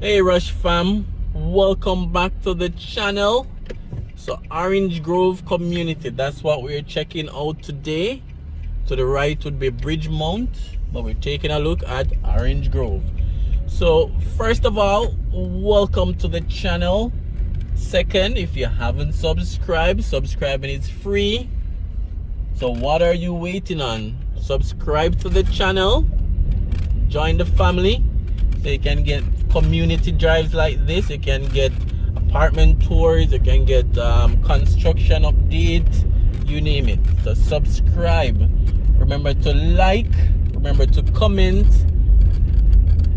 Hey Rush fam, welcome back to the channel. So Orange Grove community, that's what we're checking out today. To the right would be Bridgemount, but we're taking a look at Orange Grove. So first of all, welcome to the channel. Second, if you haven't subscribed, subscribing is free. So what are you waiting on? Subscribe to the channel, join the family, so you can get community drives like this. You can get apartment tours, you can get construction updates, you name it. So subscribe, remember to like, remember to comment,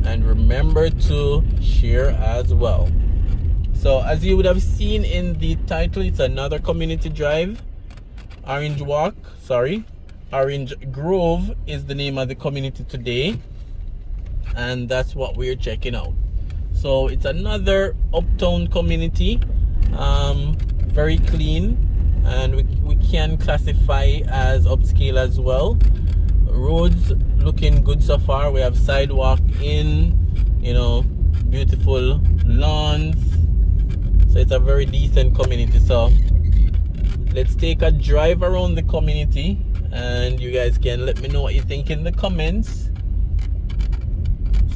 and remember to share as well. So as you would have seen in the title, it's another community drive. Orange Grove is the name of the community today, and that's what we're checking out. So it's another uptown community, very clean, and we can classify as upscale as well. Roads looking good so far. We have sidewalk in, beautiful lawns. So it's a very decent community. So let's take a drive around the community, and you guys can let me know what you think in the comments.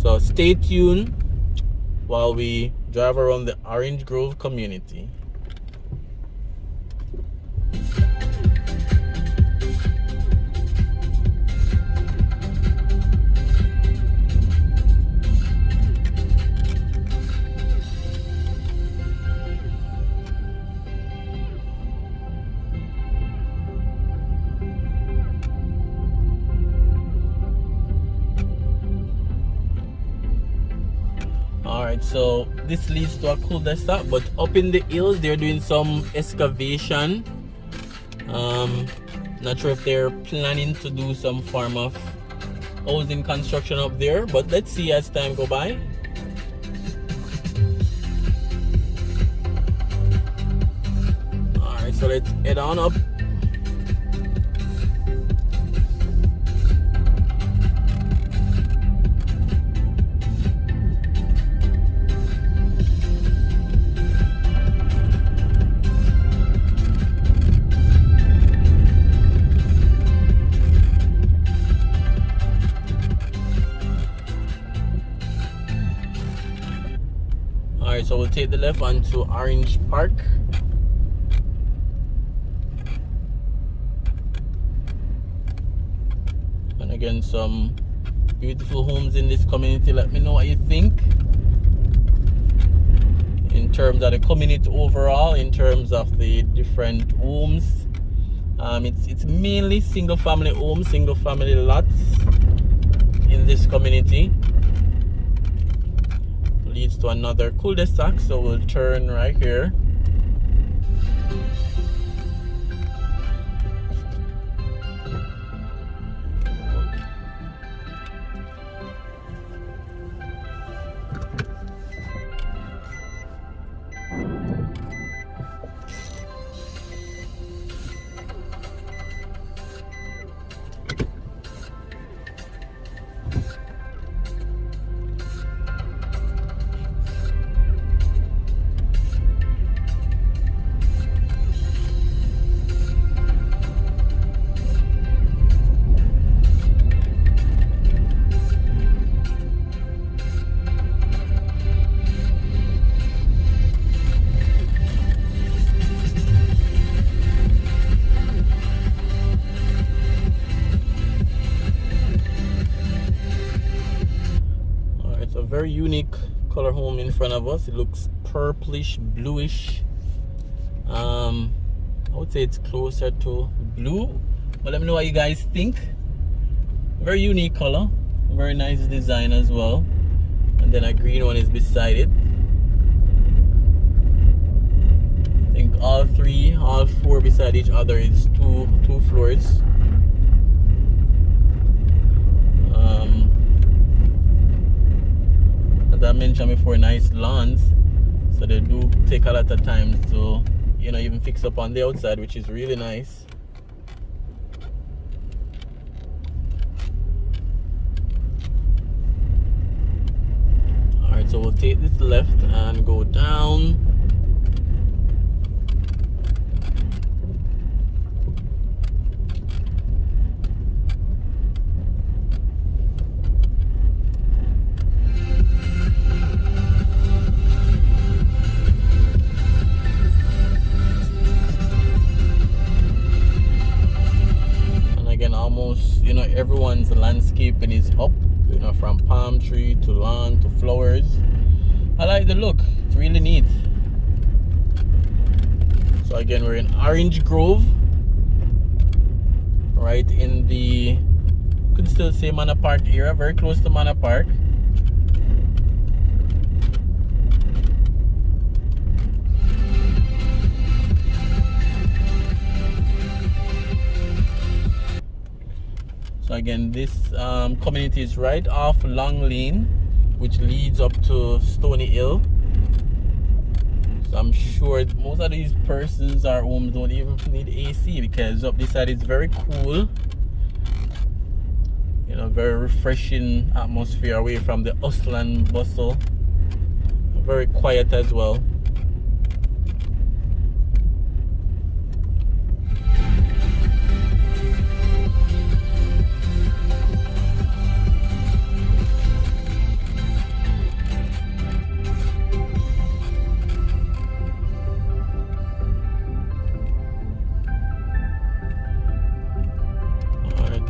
So stay tuned while we drive around the Orange Grove community. Alright, so this leads to a cul-de-sac, but up in the hills they're doing some excavation. Not sure if they're planning to do some form of housing construction up there, but let's see as time go by. Alright, so let's head on up. Alright, so we'll take the left onto Orange Park. And again, some beautiful homes in this community. Let me know what you think in terms of the community overall, in terms of the different homes. It's mainly single family homes, single family lots in this community. Leads to another cul-de-sac, so we'll turn right here. Very unique color home in front of us. It looks purplish bluish. I would say it's closer to blue, but let me know what you guys think. Very unique color, very nice design as well, and then a green one is beside it. I think all four beside each other is two floors. As I mentioned before, nice lawns, so they do take a lot of time to even fix up on the outside, which is really nice. Alright, so we'll take this left and go down. And again, almost, you know, everyone's landscaping is up, you know, from palm tree to lawn to flowers. I like the look, it's really neat. So again, we're in Orange Grove, right in the, could still say Manor Park area, very close to Manor Park. So again, this community is right off Long Lane, which leads up to Stony Hill. So I'm sure most of these persons or homes don't even need AC, because up this side it's very cool. You know, very refreshing atmosphere away from the hustle and bustle. Very quiet as well.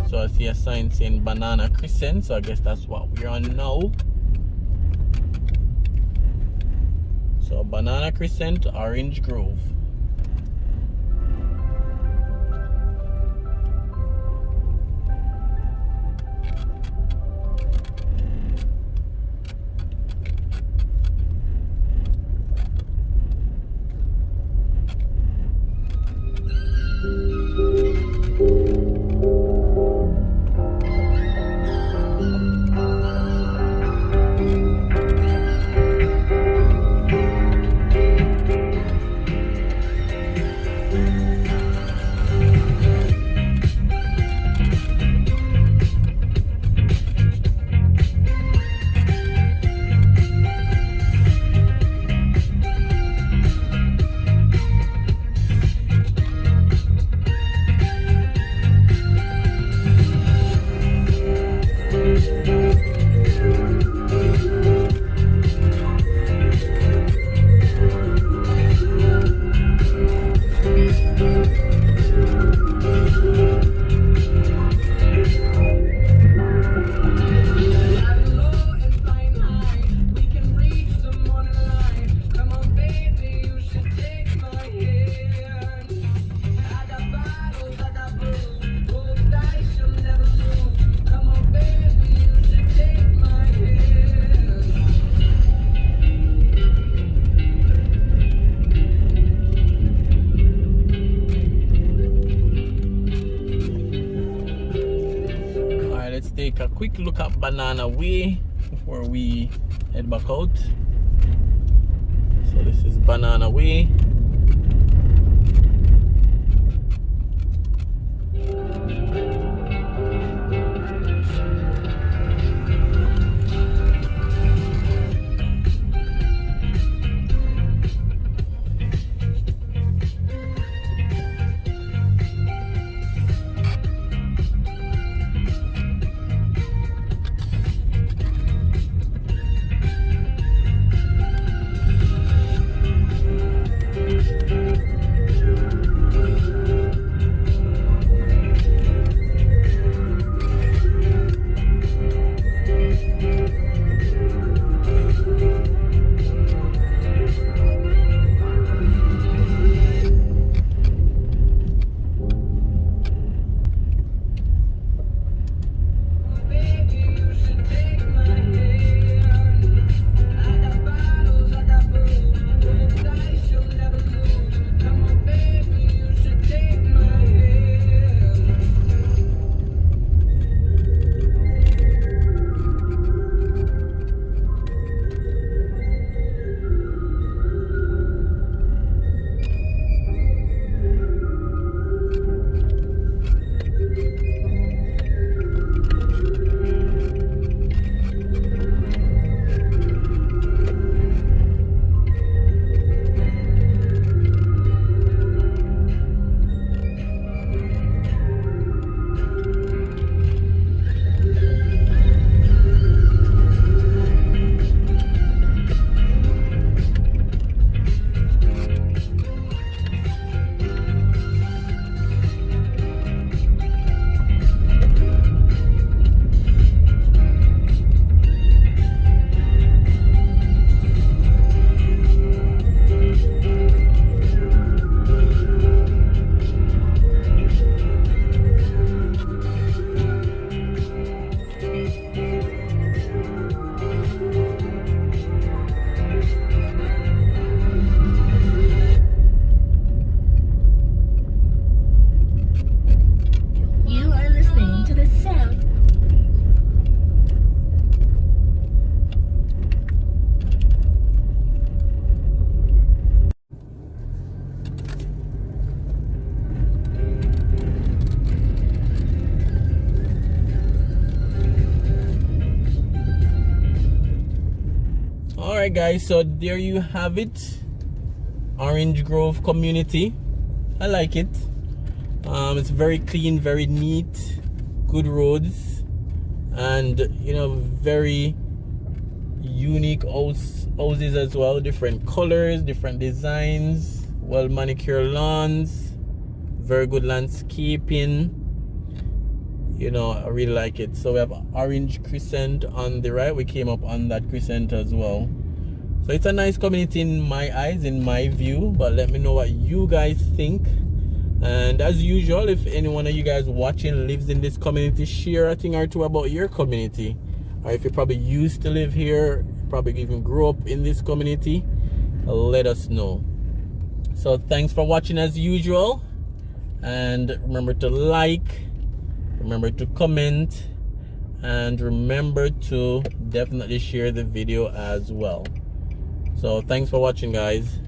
So I see a sign saying Banana Crescent, so I guess that's what we're on now. So Banana Crescent, Orange Grove. Take a quick look at Banana Way before we head back out. So this is Banana Way. Alright guys, so there you have it. Orange Grove community. I like it. It's very clean, very neat, good roads, and you know, very unique houses as well. Different colors, different designs, well manicured lawns, very good landscaping. You know, I really like it. So we have Orange Crescent on the right. We came up on that Crescent as well. So it's a nice community in my eyes, in my view, but let me know what you guys think. And as usual, if any one of you guys watching lives in this community, share a thing or two about your community. Or if you probably used to live here, probably even grew up in this community, let us know. So thanks for watching as usual. And remember to like, remember to comment, and remember to definitely share the video as well. So thanks for watching, guys.